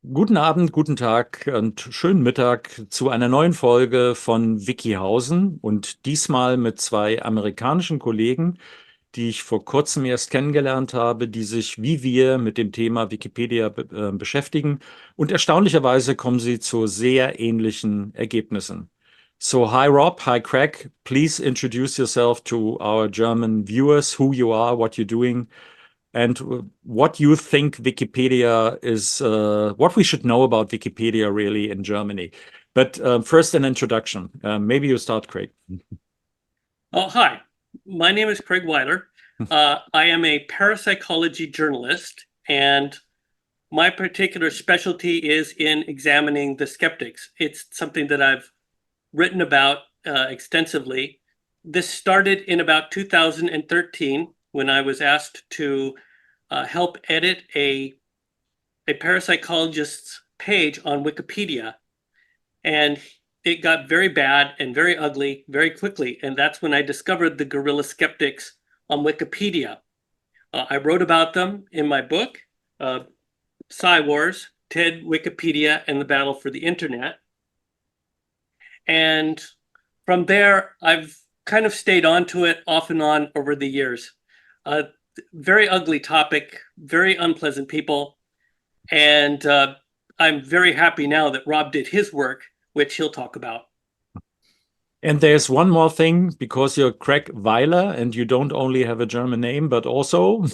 Guten Abend, guten Tag und schönen Mittag zu einer neuen Folge von Wikihausen und diesmal mit zwei amerikanischen Kollegen, die ich vor kurzem erst kennengelernt habe, die sich wie wir mit dem Thema Wikipedia beschäftigen und erstaunlicherweise kommen sie zu sehr ähnlichen Ergebnissen. So, hi Rob, hi Craig, please introduce yourself to our German viewers, who you are, what you're doing, and what you think Wikipedia is, what we should know about Wikipedia really in Germany. But first, an introduction. Maybe you start, Craig. Oh, hi. My name is Craig Weiler. I am a parapsychology journalist, and my particular specialty is in examining the skeptics. It's something that I've written about extensively. This started in about 2013 when I was asked to help edit a parapsychologist's page on Wikipedia. And it got very bad and very ugly very quickly. And that's when I discovered the guerrilla skeptics on Wikipedia. I wrote about them in my book, Psy Wars, TED, Wikipedia, and the Battle for the Internet. And from there, I've kind of stayed on to it off and on over the years. Very ugly topic, very unpleasant people. And I'm very happy now that Rob did his work, which he'll talk about. And there's one more thing, because you're Craig Weiler and you don't only have a German name, but also.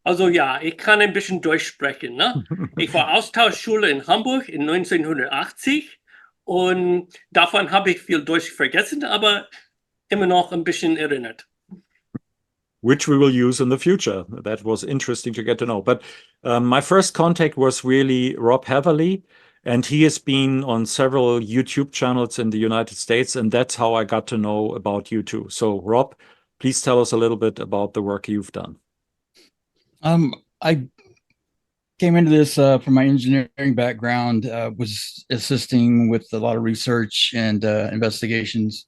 Also ja, ich kann ein bisschen Deutsch sprechen. Ne? Ich war Austauschschule in Hamburg in 1980 und davon habe ich viel Deutsch vergessen, aber immer noch ein bisschen erinnert. Which we will use in the future. That was interesting to get to know. But my first contact was really Rob Heverly, and he has been on several YouTube channels in the United States, and that's how I got to know about you too. So, Rob, please tell us a little bit about the work you've done. I came into this from my engineering background, was assisting with a lot of research and investigations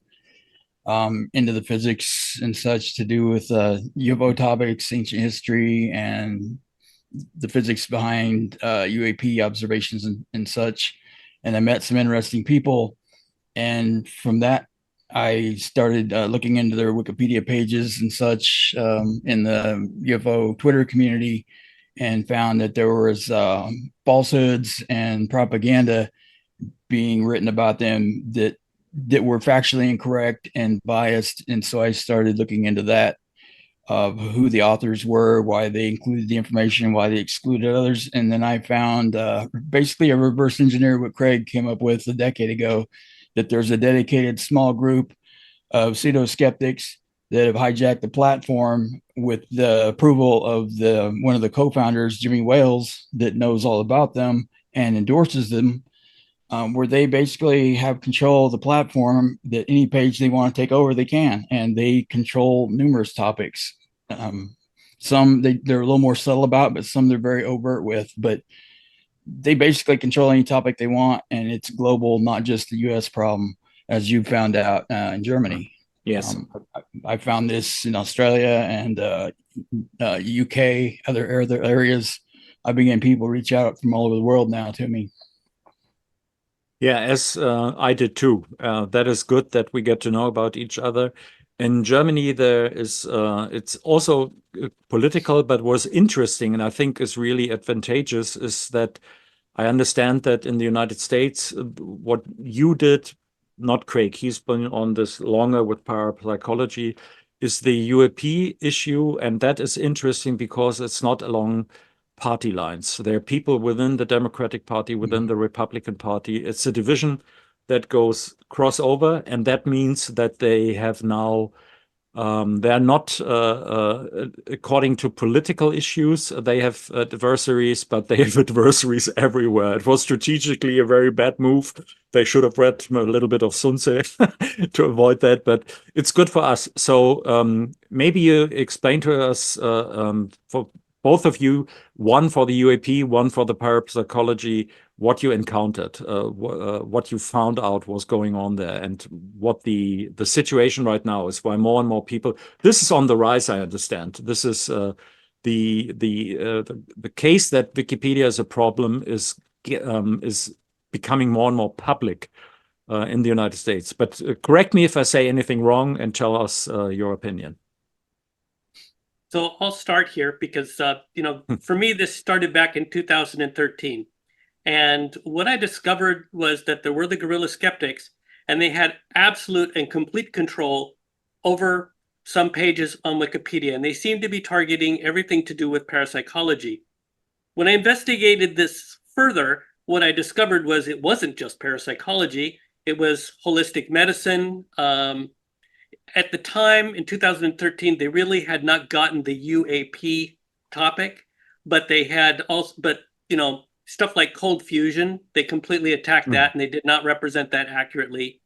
into the physics and such to do with UFO topics, ancient history, and the physics behind UAP observations and such. And I met some interesting people. And from that, I started looking into their Wikipedia pages and such in the UFO Twitter community, and found that there was falsehoods and propaganda being written about them that were factually incorrect and biased. And so I started looking into that, of who the authors were, why they included the information, why they excluded others. And then I found basically a reverse engineer what Craig came up with a decade ago, that there's a dedicated small group of pseudo skeptics that have hijacked the platform with the approval of one of the co-founders, Jimmy Wales, that knows all about them and endorses them, where they basically have control of the platform, that any page they want to take over, they can, and they control numerous topics. Some they're a little more subtle about, but some they're very overt with. But they basically control any topic they want, and it's global, not just the U.S. problem, as you found out in Germany. Yes. I found this in Australia and UK, other areas. I've been getting people reach out from all over the world now to me. Yeah, as I did too. That is good that we get to know about each other. In Germany, there is, it's also political, but what's interesting, and I think is really advantageous, is that I understand that in the United States, what you did, not Craig, he's been on this longer with parapsychology, is the UAP issue. And that is interesting because it's not along party lines. There are people within the Democratic Party, within the Republican Party. It's a division that goes crossover, and that means that they have now, they're not, according to political issues, they have adversaries, but they have adversaries everywhere. It was strategically a very bad move. They should have read a little bit of Sun Tzu to avoid that, but it's good for us. So maybe you explain to us, for both of you, one for the UAP, one for the parapsychology, what you encountered, what you found out was going on there, and what the situation right now is, why more and more people. This is on the rise, I understand. This is the case that Wikipedia is a problem is becoming more and more public in the United States. But correct me if I say anything wrong and tell us your opinion. So I'll start here because, for me, this started back in 2013. And what I discovered was that there were the guerrilla skeptics, and they had absolute and complete control over some pages on Wikipedia. And they seemed to be targeting everything to do with parapsychology. When I investigated this further, what I discovered was it wasn't just parapsychology. It was holistic medicine. At the time in 2013, they really had not gotten the UAP topic, but they had also, stuff like cold fusion, they completely attacked that, and they did not represent that accurately.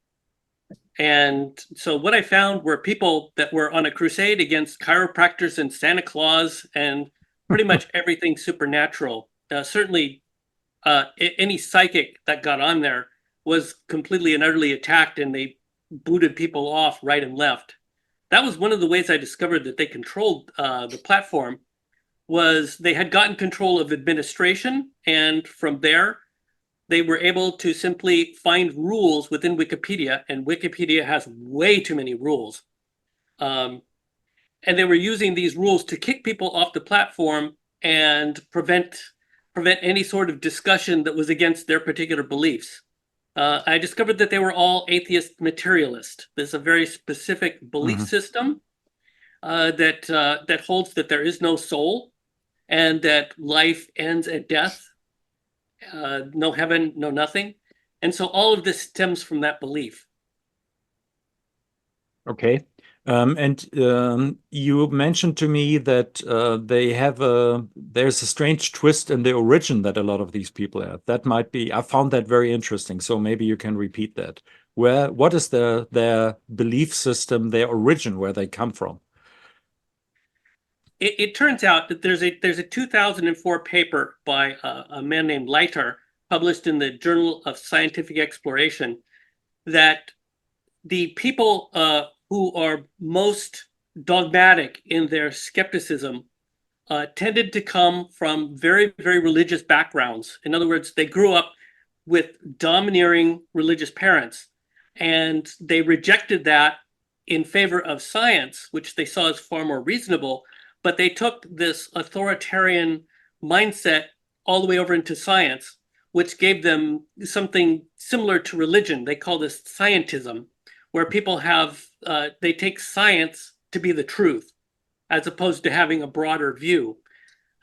And so what I found were people that were on a crusade against chiropractors and Santa Claus and pretty much everything supernatural. Certainly any psychic that got on there was completely and utterly attacked, and they booted people off right and left. That was one of the ways I discovered that they controlled the platform, was they had gotten control of administration, and from there they were able to simply find rules within Wikipedia, and Wikipedia has way too many rules. And they were using these rules to kick people off the platform and prevent any sort of discussion that was against their particular beliefs. I discovered that they were all atheist materialist. There's a very specific belief system that holds that there is no soul and that life ends at death, no heaven, no nothing. And so all of this stems from that belief. Okay. You mentioned to me that there's a strange twist in the origin that a lot of these people have. That might be, I found that very interesting. So maybe you can repeat that. What is their belief system, their origin, where they come from? It turns out that there's a 2004 paper by a man named Leiter, published in the Journal of Scientific Exploration, that the people who are most dogmatic in their skepticism tended to come from very, very religious backgrounds. In other words, they grew up with domineering religious parents, and they rejected that in favor of science, which they saw as far more reasonable. But they took this authoritarian mindset all the way over into science, which gave them something similar to religion. They call this scientism, where people they take science to be the truth, as opposed to having a broader view.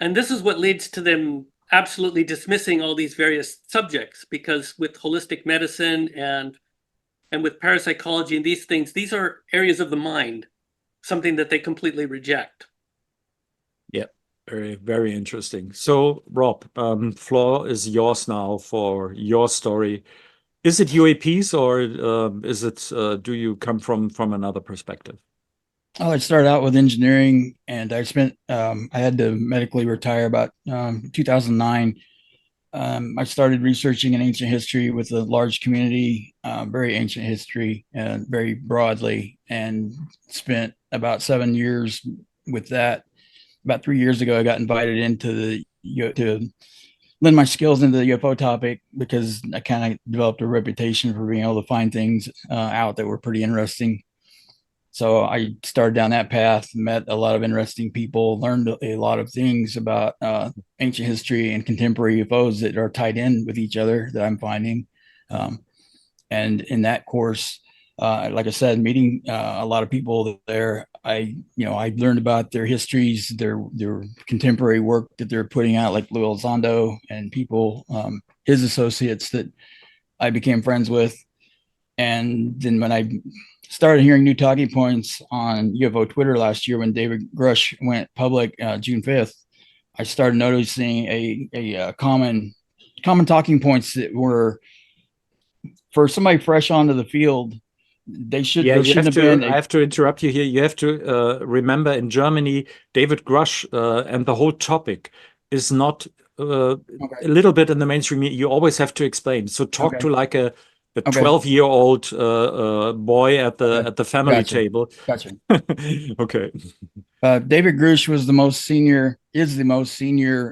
And this is what leads to them absolutely dismissing all these various subjects, because with holistic medicine and with parapsychology and these things, these are areas of the mind, something that they completely reject. Yeah, very, very interesting. So, Rob, floor is yours now for your story. Is it UAPs, or is it? Do you come from another perspective? Oh, I started out with engineering, and I had to medically retire about 2009. I started researching in ancient history with a large community, very ancient history, and very broadly, and spent about 7 years with that. About 3 years ago, I got invited into to lend my skills into the UFO topic, because I kind of developed a reputation for being able to find things out that were pretty interesting. So I started down that path, met a lot of interesting people, learned a lot of things about ancient history and contemporary UFOs that are tied in with each other that I'm finding. And in that course, like I said, meeting a lot of people there, I learned about their histories, their contemporary work that they're putting out, like Luis Elizondo and people, his associates that I became friends with. And then when I started hearing new talking points on UFO Twitter last year, when David Grush went public June 5th, I started noticing a common talking points that were, for somebody fresh onto the field, they should. Yeah, I have to interrupt you here. You have to remember, in Germany, David Grush and the whole topic is not a little bit in the mainstream. You always have to explain. So talk to like a 12-year-old boy at the family table. Gotcha. Okay. David Grush was the most senior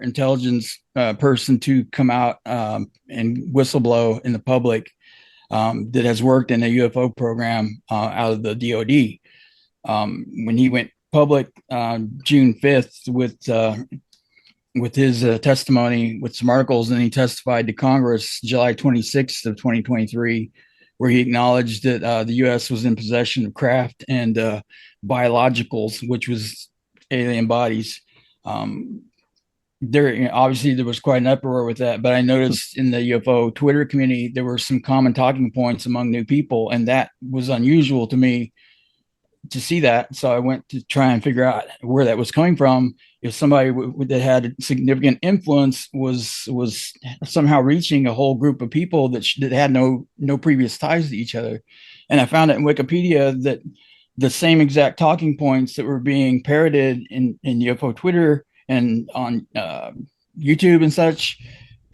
intelligence person to come out and whistleblow in the public, that has worked in a UFO program out of the DoD. When he went public June 5th with his testimony with some articles, and he testified to Congress July 26th of 2023, where he acknowledged that the U.S. was in possession of craft and biologicals, which was alien bodies. Obviously there was quite an uproar with that, but I noticed in the UFO Twitter community there were some common talking points among new people, and that was unusual to me to see that. So I went to try and figure out where that was coming from. If somebody that had significant influence was somehow reaching a whole group of people that had no previous ties to each other. And I found it in Wikipedia that the same exact talking points that were being parroted in UFO Twitter and on YouTube and such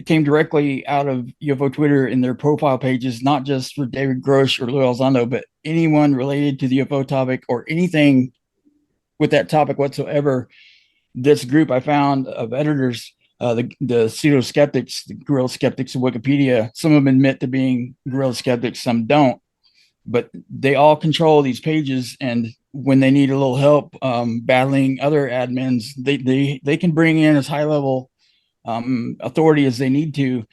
came directly out of UFO Twitter in their profile pages, not just for David Grosh or Lou Elizondo, but anyone related to the UFO topic or anything with that topic whatsoever. This group I found of editors, the pseudo skeptics, the guerrilla skeptics of Wikipedia, some of them admit to being guerrilla skeptics, some don't, but they all control these pages. And when they need a little help battling other admins, they can bring in as high level authority as they need to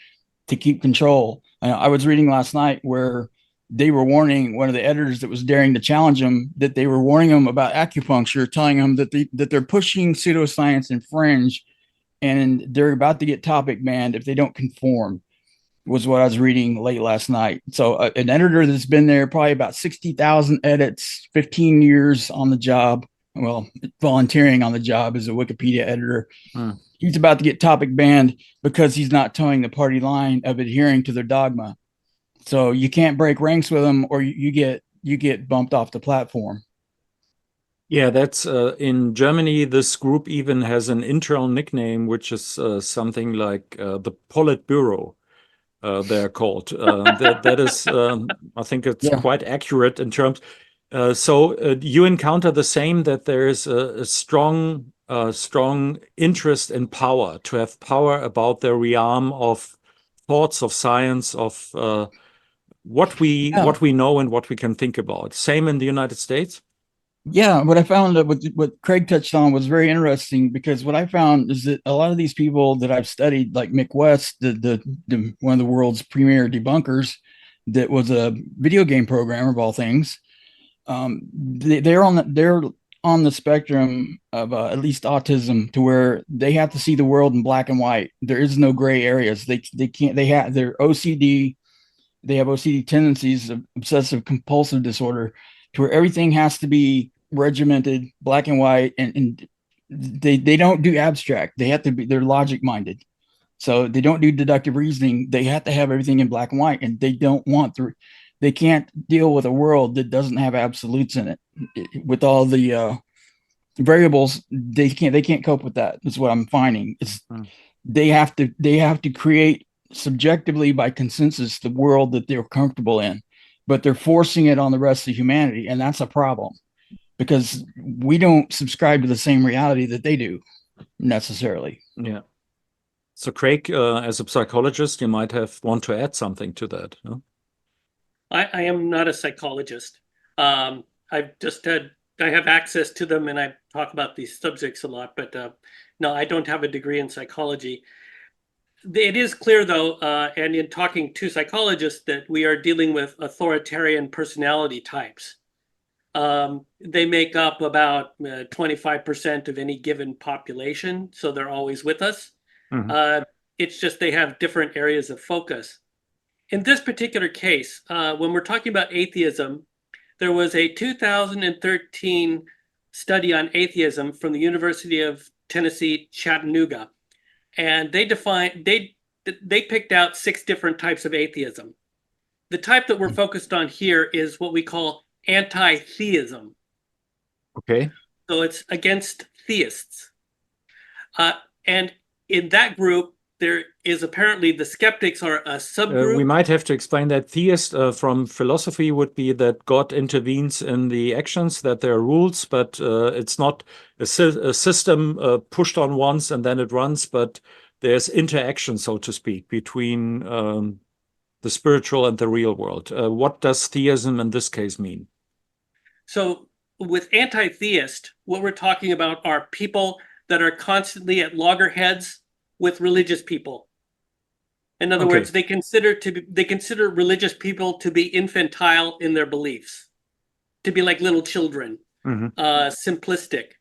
keep control. I was reading last night where they were warning one of the editors that was daring to challenge them, that they were warning them about acupuncture, telling them that they're pushing pseudoscience and fringe, and they're about to get topic banned if they don't conform, was what I was reading late last night. So an editor that's been there probably about 60,000 edits, 15 years on the job, well, volunteering on the job as a Wikipedia editor. He's about to get topic banned because he's not towing the party line of adhering to their dogma. So you can't break ranks with them, or you get bumped off the platform. Yeah, that's in Germany. This group even has an internal nickname, which is something like the Politburo. They're called. That is, I think it's quite accurate in terms. So you encounter the same, that there is a strong interest in power, to have power about the realm of thoughts, of science, of what we know and what we can think about. Same in the United States. Yeah, what I found what Craig touched on was very interesting, because what I found is that a lot of these people that I've studied, like Mick West, the one of the world's premier debunkers, that was a video game programmer of all things, they're on the spectrum of at least autism, to where they have to see the world in black and white. There is no gray areas. They can't. They're OCD. They have OCD tendencies, of obsessive compulsive disorder, to where everything has to be regimented, black and white, and they don't do abstract. They have to be, they're logic minded. So they don't do deductive reasoning. They have to have everything in black and white, and they can't deal with a world that doesn't have absolutes in it. With all the variables, they can't cope with that. That's what I'm finding. They have to create subjectively by consensus the world that they're comfortable in, but they're forcing it on the rest of humanity, and that's a problem, because we don't subscribe to the same reality that they do necessarily. Yeah. So Craig, as a psychologist, you might want to add something to that. No? I am not a psychologist. I have access to them, and I talk about these subjects a lot, but no, I don't have a degree in psychology. It is clear, though, and in talking to psychologists, that we are dealing with authoritarian personality types. They make up about 25% of any given population, so they're always with us. It's just they have different areas of focus. In this particular case, when we're talking about atheism, there was a 2013 study on atheism from the University of Tennessee, Chattanooga. And they picked out 6 different types of atheism. The type that we're focused on here is what we call anti-theism. Okay. So it's against theists. And in that group, there is apparently the skeptics are a subgroup. We might have to explain that theist from philosophy would be that God intervenes in the actions, that there are rules, but it's not a system pushed on once and then it runs, but there's interaction, so to speak, between the spiritual and the real world. What does theism in this case mean? So with anti-theist, what we're talking about are people that are constantly at loggerheads with religious people. In other words, they consider religious people to be infantile in their beliefs, to be like little children, simplistic.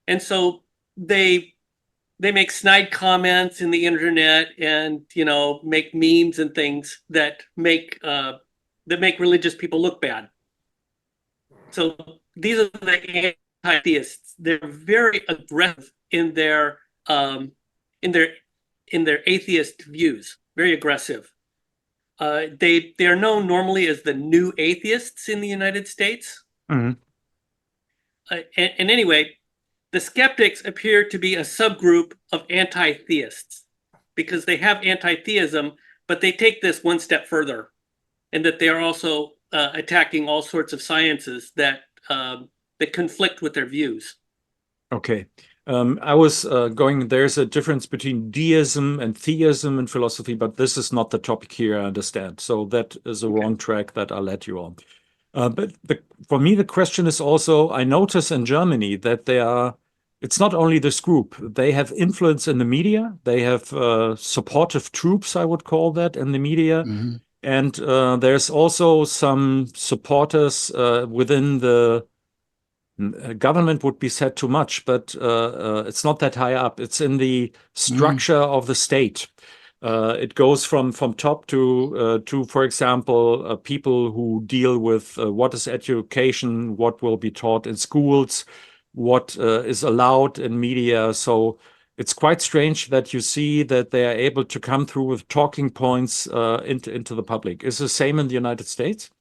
And so they make snide comments in the internet and, you know, make memes and things that make religious people look bad. So these are the anti-theists. They're very aggressive in their atheist views. Very aggressive. They are known normally as the new atheists in the United States. And anyway, the skeptics appear to be a subgroup of anti-theists because they have anti-theism, but they take this one step further, and that they are also attacking all sorts of sciences that conflict with their views. Okay. I was there's a difference between deism and theism in philosophy, but this is not the topic here, I understand. So that is a wrong track that I'll let you on. But for me, the question is also, I notice in Germany that it's not only this group, they have influence in the media. They have supportive troops, I would call that, in the media. And there's also some supporters within the government would be said too much, but it's not that high up. It's in the structure of the state. It goes from top to for example, people who deal with what is education, what will be taught in schools, what is allowed in media. So it's quite strange that you see that they are able to come through with talking points into the public. Is the same in the United States?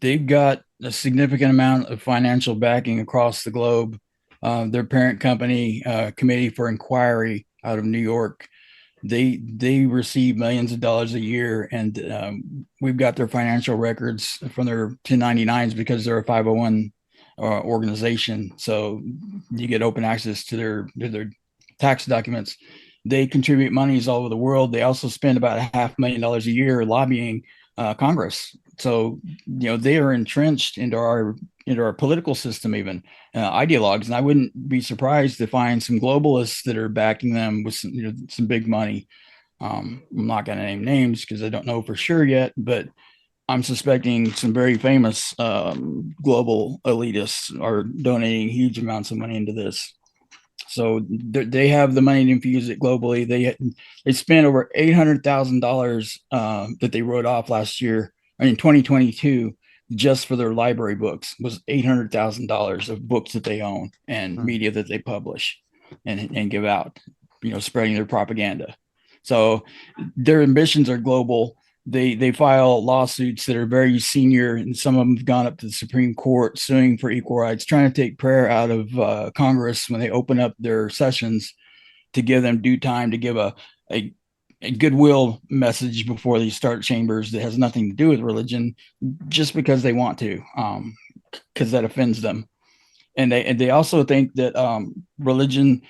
They've got a significant amount of financial backing across the globe. Their parent company, Committee for Inquiry out of New York, they receive millions of dollars a year, and we've got their financial records from their 1099s because they're a 501 organization. So you get open access to their tax documents. They contribute monies all over the world. They also spend about $500,000 a year lobbying Congress. So, you know, they are entrenched into our political system, even ideologues. And I wouldn't be surprised to find some globalists that are backing them with some big money. I'm not going to name names because I don't know for sure yet, but I'm suspecting some very famous global elitists are donating huge amounts of money into this. So they have the money to infuse it globally. They spent over $800,000 that they wrote off last year. I mean, 2022, just for their library books was $800,000 of books that they own and media that they publish and give out, you know, spreading their propaganda. So their ambitions are global. They file lawsuits that are very senior, and some of them have gone up to the Supreme Court suing for equal rights, trying to take prayer out of Congress when they open up their sessions to give them due time to give a goodwill message before they start chambers that has nothing to do with religion, just because they want to, because that offends them. And they also think that religion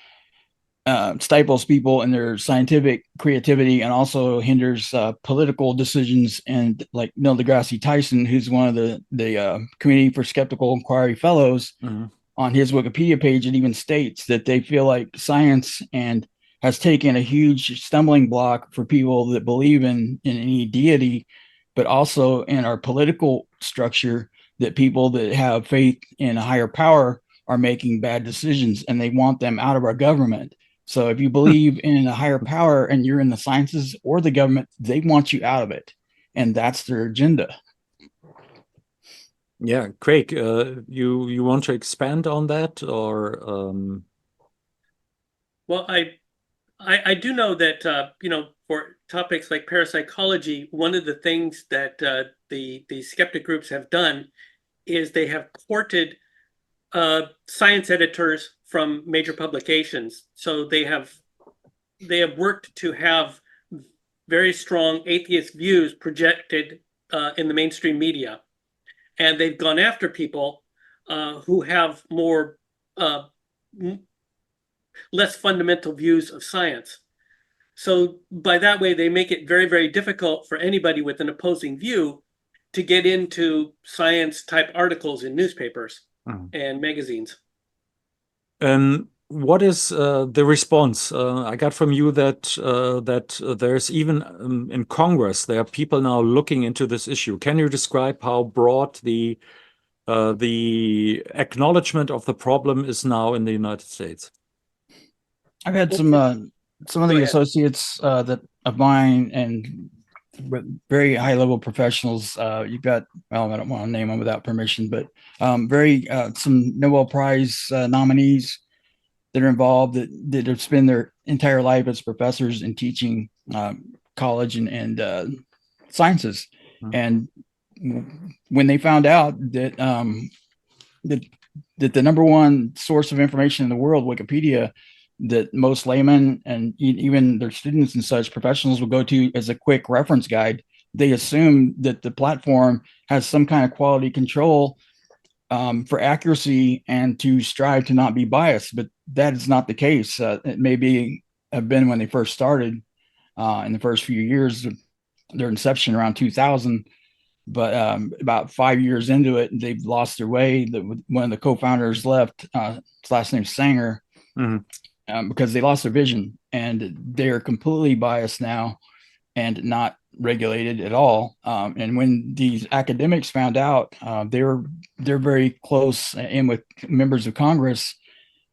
stifles people in their scientific creativity and also hinders political decisions. And like Neil deGrasse Tyson, who's one of the Committee for Skeptical Inquiry Fellows, on his Wikipedia page, it even states that they feel like science has taken a huge stumbling block for people that believe in any deity, but also in our political structure, that people that have faith in a higher power are making bad decisions and they want them out of our government. So if you believe in a higher power and you're in the sciences or the government, they want you out of it. And that's their agenda. Yeah, Craig, you want to expand on that, or? Well, I do know that, you know, for topics like parapsychology, one of the things that the skeptic groups have done is they have courted science editors from major publications. So they have they have worked to have very strong atheist views projected in the mainstream media. And they've gone after people who have more less fundamental views of science. So by that way, they make it very, very difficult for anybody with an opposing view to get into science type articles in newspapers and magazines. What is the response? I got from you that there's even in Congress, there are people now looking into this issue. Can you describe how broad the acknowledgement of the problem is now in the United States? I've had some of the associates that of mine and very high level professionals. You've got, well, I don't want to name them without permission, but some Nobel Prize nominees that are involved that have spent their entire life as professors in teaching college and sciences. And when they found out that that the number one source of information in the world, Wikipedia, that most laymen and even their students and such professionals will go to as a quick reference guide, they assume that the platform has some kind of quality control for accuracy and to strive to not be biased, but that is not the case. It may have been when they first started in the first few years of their inception around 2000, but about 5 years into it, they've lost their way. One of the co-founders left, his last name's Sanger, because they lost their vision, and they're completely biased now and not regulated at all. And when these academics found out, they're very close and with members of Congress,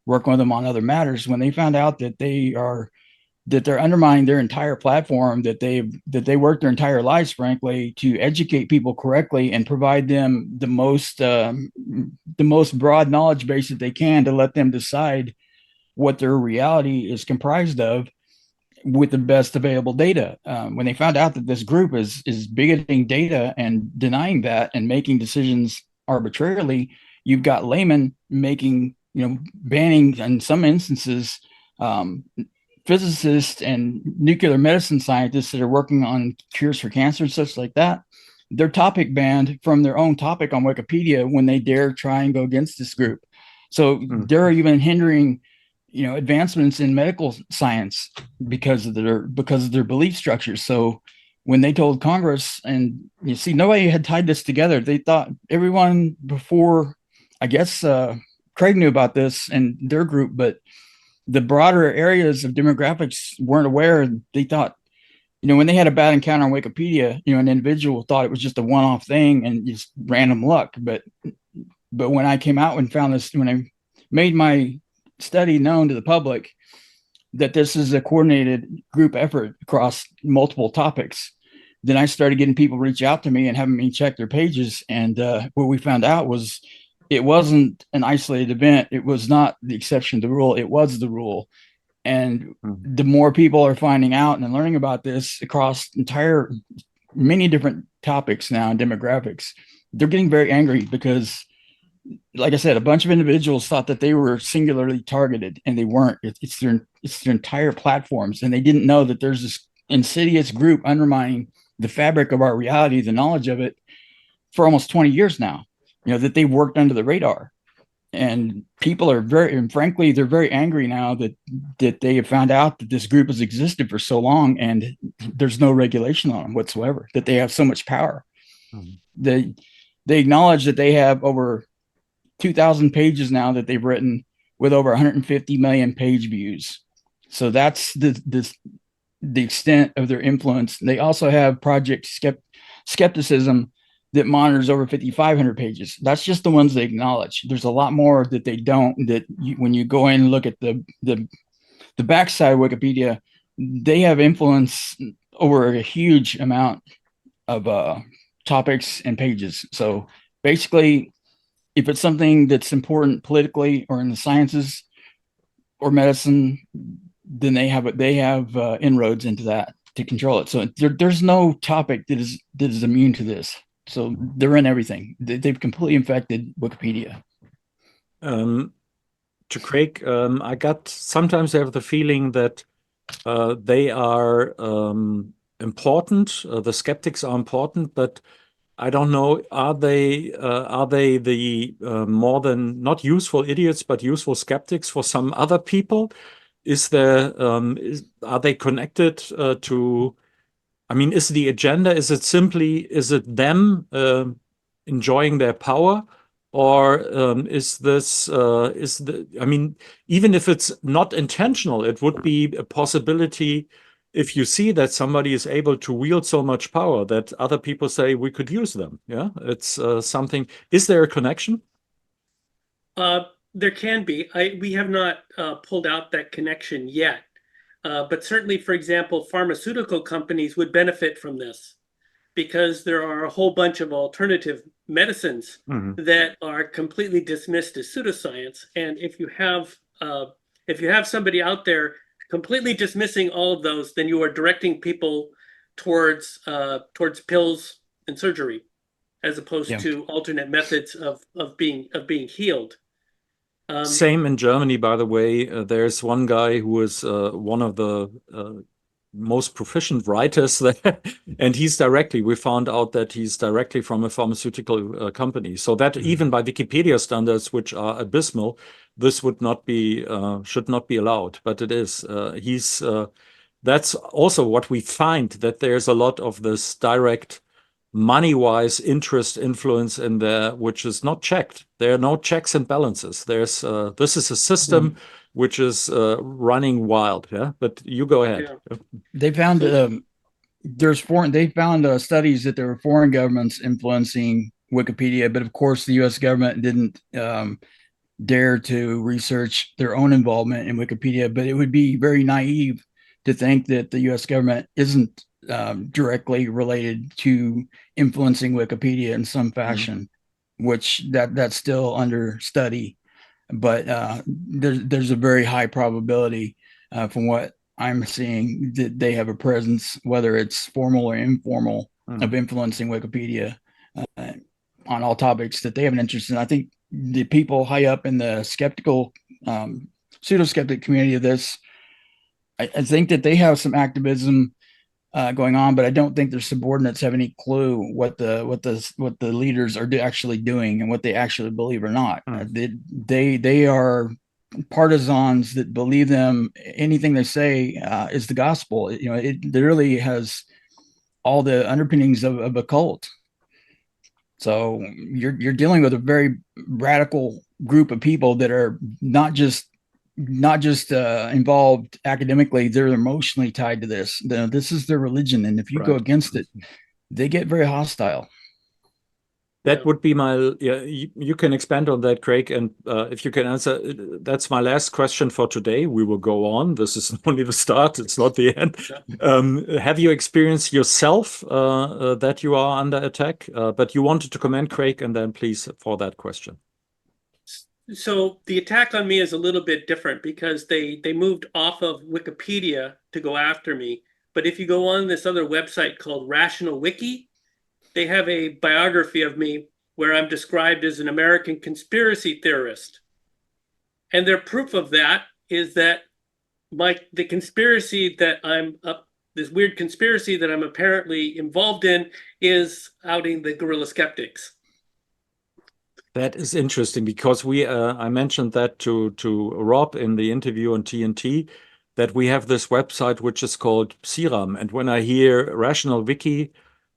working with them on other matters. When they found out that they're undermining their entire platform, that they worked their entire lives, frankly, to educate people correctly and provide them the most broad knowledge base that they can to let them decide what their reality is comprised of with the best available data. When they found out that this group is bigoting data and denying that and making decisions arbitrarily, you've got laymen making, banning in some instances, physicists and nuclear medicine scientists that are working on cures for cancer and such like that. They're topic banned from their own topic on Wikipedia when they dare try and go against this group. So they're even hindering advancements in medical science because of their belief structures. So when they told Congress, and you see, nobody had tied this together. They thought everyone before, I guess, Craig knew about this and their group, but the broader areas of demographics weren't aware. They thought, when they had a bad encounter on Wikipedia, an individual thought it was just a one-off thing and just random luck. But when I came out and found this, when I made my study known to the public that this is a coordinated group effort across multiple topics, then I started getting people reach out to me and having me check their pages. And what we found out was it wasn't an isolated event. It was not the exception to the rule. It was the rule. And the more people are finding out and learning about this across many different topics now and demographics, they're getting very angry because, like I said, a bunch of individuals thought that they were singularly targeted, and they weren't. It's their entire platforms, and they didn't know that there's this insidious group undermining the fabric of our reality, the knowledge of it, for almost 20 years now. That they've worked under the radar, and people are frankly, they're very angry now that they have found out that this group has existed for so long, and there's no regulation on them whatsoever. That they have so much power. They acknowledge that they have over 2,000 pages now that they've written with over 150 million page views. So that's the extent of their influence. They also have Project Skepticism that monitors over 5,500 pages. That's just the ones they acknowledge. There's a lot more that they don't, when you go in and look at the backside of Wikipedia, they have influence over a huge amount of topics and pages. So basically, if it's something that's important politically or in the sciences or medicine, then they have inroads into that to control it. So there's no topic that is immune to this. So they're in everything. They've completely infected Wikipedia. To Craig, I sometimes have the feeling that They are important. The skeptics are important, but I don't know, are they the more than not useful idiots, but useful skeptics for some other people? Are they connected to? I mean, is the agenda? Is it them enjoying their power, or I mean, even if it's not intentional, it would be a possibility if you see that somebody is able to wield so much power that other people say we could use them. Yeah, it's something. Is there a connection? There can be. We have not pulled out that connection yet. But certainly, for example, pharmaceutical companies would benefit from this because there are a whole bunch of alternative medicines that are completely dismissed as pseudoscience. And if you have somebody out there completely dismissing all of those, then you are directing people towards pills and surgery, as opposed to alternate methods of being healed. Same in Germany, by the way. There's one guy who is one of the most proficient writers there, and we found out that he's directly from a pharmaceutical company. So that even by Wikipedia standards, which are abysmal, this should not be allowed, but it is. That's also what we find, that there's a lot of this direct money-wise interest influence in there, which is not checked. There are no checks and balances. This is a system which is running wild. Yeah, but you go ahead. Yeah. They found studies that there were foreign governments influencing Wikipedia, but of course the U.S. government didn't dare to research their own involvement in Wikipedia. But it would be very naive to think that the U.S. government isn't directly related to influencing Wikipedia in some fashion, which that's still under study. But there's a very high probability from what I'm seeing that they have a presence, whether it's formal or informal, of influencing Wikipedia on all topics that they have an interest in. I think the people high up in the skeptical, pseudo-skeptic community of this, I think that they have some activism going on, but I don't think their subordinates have any clue what the leaders are actually doing and what they actually believe or not. They are partisans that believe anything they say is the gospel. It literally has all the underpinnings of a cult. So you're dealing with a very radical group of people that are not just involved academically, they're emotionally tied to this. This is their religion, and if you go against it, they get very hostile. That would be my, you can expand on that, Craig, and if you can answer, that's my last question for today. We will go on. This is only the start, it's not the end. Have you experienced yourself that you are under attack? But you wanted to comment, Craig, and then please for that question. So the attack on me is a little bit different because they moved off of Wikipedia to go after me. But if you go on this other website called Rational Wiki, they have a biography of me where I'm described as an American conspiracy theorist. And their proof of that is that the conspiracy that this weird conspiracy that I'm apparently involved in is outing the guerrilla skeptics. That is interesting because I mentioned that to Rob in the interview on TNT, that we have this website which is called Psiram. And when I hear Rational Wiki,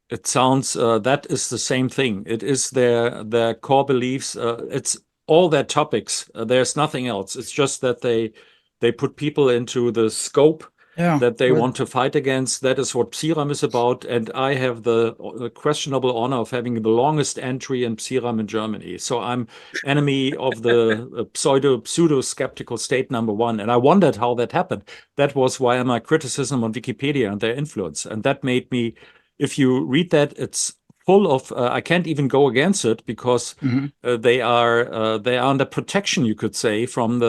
it sounds that is the same thing. It is their core beliefs. It's all their topics. There's nothing else. It's just that they put people into the scope that they want to fight against. That is what Psiram is about. And I have the questionable honor of having the longest entry in Psiram in Germany. So I'm enemy of the pseudo-skeptical state #1. And I wondered how that happened. That was why my criticism on Wikipedia and their influence. And that made me, if you read that, it's full of, I can't even go against it because they are under protection, you could say, from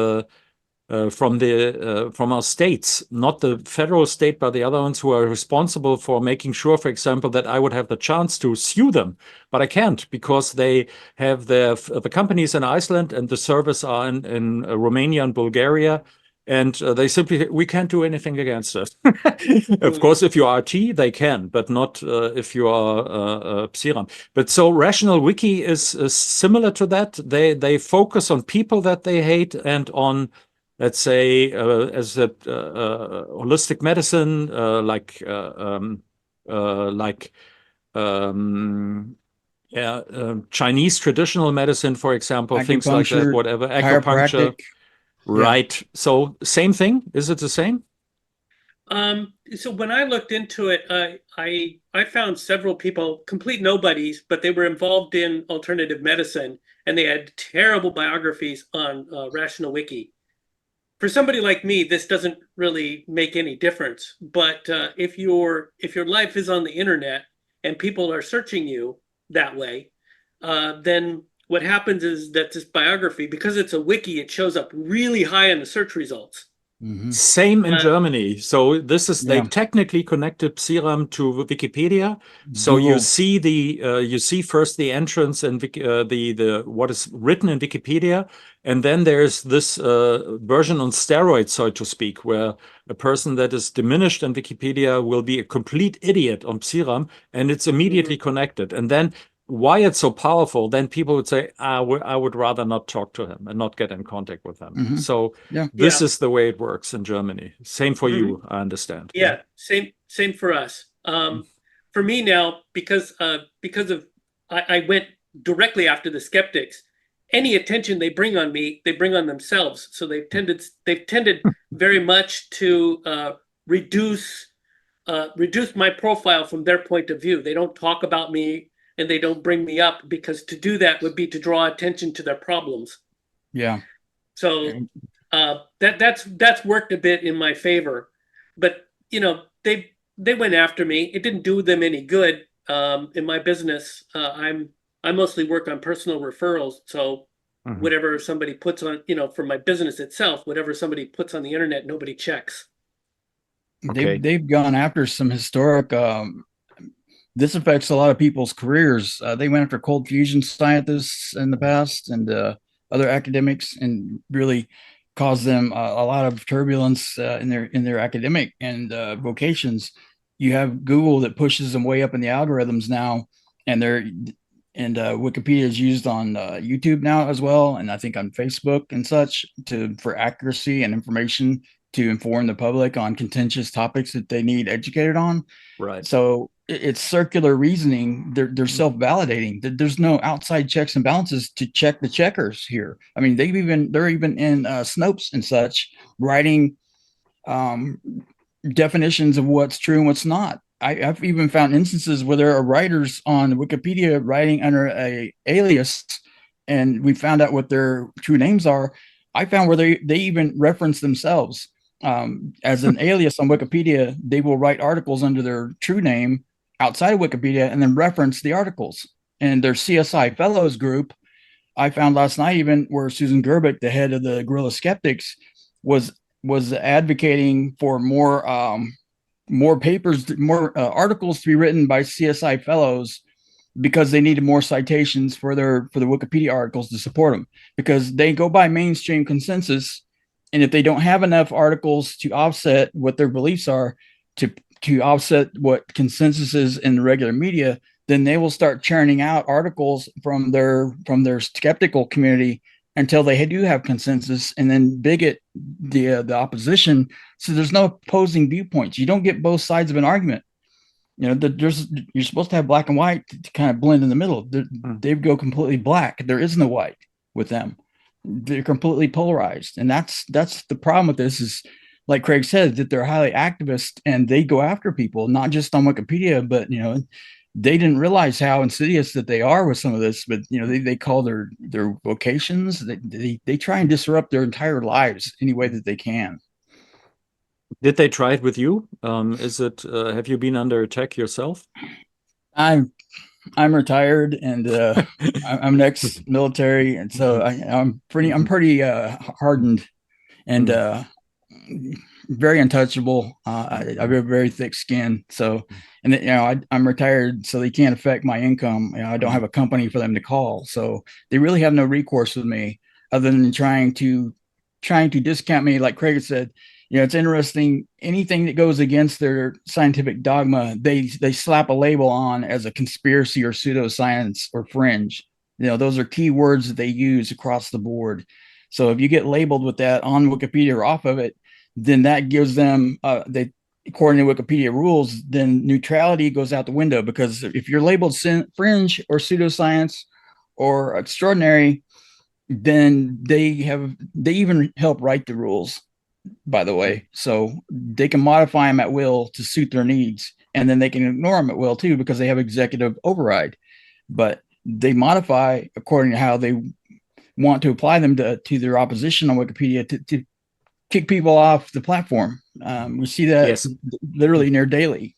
our states, not the federal state, but the other ones who are responsible for making sure, for example, that I would have the chance to sue them. But I can't because they have the companies in Iceland and the servers are in Romania and Bulgaria. And they simply, we can't do anything against it. Of course, if you are RT, they can, but not if you are Psiram. But so Rational Wiki is similar to that. They focus on people that they hate and on, let's say, as a holistic medicine, Chinese traditional medicine, for example, things like that, Acupuncture, whatever, chiropractic. acupuncture. Right. So same thing. Is it the same? So when I looked into it, I found several people, complete nobodies, but they were involved in alternative medicine, and they had terrible biographies on Rational Wiki. For somebody like me, this doesn't really make any difference. But if your life is on the internet and people are searching you that way, then what happens is that this biography, because it's a wiki, it shows up really high in the search results. Same in Germany. So this is, they Yeah. technically connected Psiram to Wikipedia. So Google. you see you see first the entrance and the what is written in Wikipedia, and then there's this version on steroids, so to speak, where a person that is diminished in Wikipedia will be a complete idiot on Psiram, and it's immediately connected. And then why it's so powerful, then people would say, I would rather not talk to him and not get in contact with him. So this is the way it works in Germany. Same for you, I understand. Yeah, same for us. For me now, because of I went directly after the skeptics. Any attention they bring on me, they bring on themselves. So they've tended very much to reduce my profile from their point of view. They don't talk about me and they don't bring me up, because to do that would be to draw attention to their problems. Yeah. So that's worked a bit in my favor. But they went after me. It didn't do them any good. In my business, I mostly work on personal referrals. So whatever somebody puts on, for my business itself, whatever somebody puts on the internet, nobody checks. Okay. They've gone after some historic. This affects a lot of people's careers. They went after cold fusion scientists in the past and other academics, and really caused them a lot of turbulence in their academic and vocations. You have Google that pushes them way up in the algorithms now, and Wikipedia is used on YouTube now as well, and I think on Facebook and such for accuracy and information to inform the public on contentious topics that they need educated on. Right. So it's circular reasoning. They're self-validating. There's no outside checks and balances to check the checkers here. I mean, they're even in Snopes and such writing definitions of what's true and what's not. I've even found instances where there are writers on Wikipedia writing under a alias, and we found out what their true names are. I found where they even reference themselves as an alias on Wikipedia. They will write articles under their true name outside of Wikipedia and then reference the articles. And their CSI Fellows group, I found last night, even where Susan Gerbic, the head of the Guerrilla Skeptics, was advocating for more papers, more articles to be written by CSI Fellows, because they needed more citations for the Wikipedia articles to support them, because they go by mainstream consensus. And if they don't have enough articles to offset what their beliefs are, to offset what consensus is in the regular media, then they will start churning out articles from their skeptical community until they do have consensus, and then bigot the opposition. So there's no opposing viewpoints. You don't get both sides of an argument. You're supposed to have black and white to kind of blend in the middle. They go completely black. There is no white with them. They're completely polarized. And that's the problem with this, is, like Craig said, that they're highly activist and they go after people, not just on Wikipedia, but, they didn't realize how insidious that they are with some of this, but, they call their vocations. They try and disrupt their entire lives any way that they can. Did they try it with you? Have you been under attack yourself? I'm retired, and I'm an ex-military, and so I'm pretty hardened and very untouchable. I have a very thick skin, so, and I'm retired, so they can't affect my income. I don't have a company for them to call, so they really have no recourse with me other than trying to trying to discount me, like Craig said, it's interesting. Anything that goes against their scientific dogma, they slap a label on as a conspiracy or pseudoscience or fringe. Those are key words that they use across the board. So if you get labeled with that on Wikipedia or off of it, then that gives them, according to Wikipedia rules, then neutrality goes out the window, because if you're labeled fringe or pseudoscience or extraordinary, then they even help write the rules, by the way. So they can modify them at will to suit their needs, and then they can ignore them at will too, because they have executive override. But they modify according to how they want to apply them to their opposition on Wikipedia to kick people off the platform. We see that Yes. literally near daily.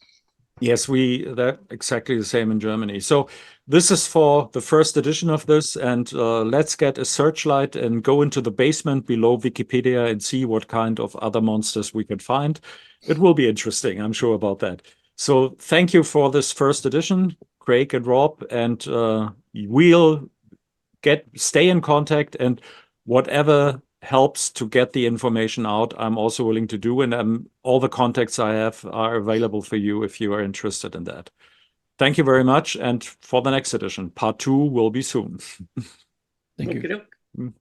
Yes, that exactly the same in Germany. So this is for the first edition of this, and let's get a searchlight and go into the basement below Wikipedia and see what kind of other monsters we can find. It will be interesting, I'm sure about that. So thank you for this first edition, Craig and Rob, and we'll stay in contact, and whatever helps to get the information out, I'm also willing to do, and all the contacts I have are available for you if you are interested in that. Thank you very much, and for the next edition, part 2 will be soon. Thank you. Okey-doke.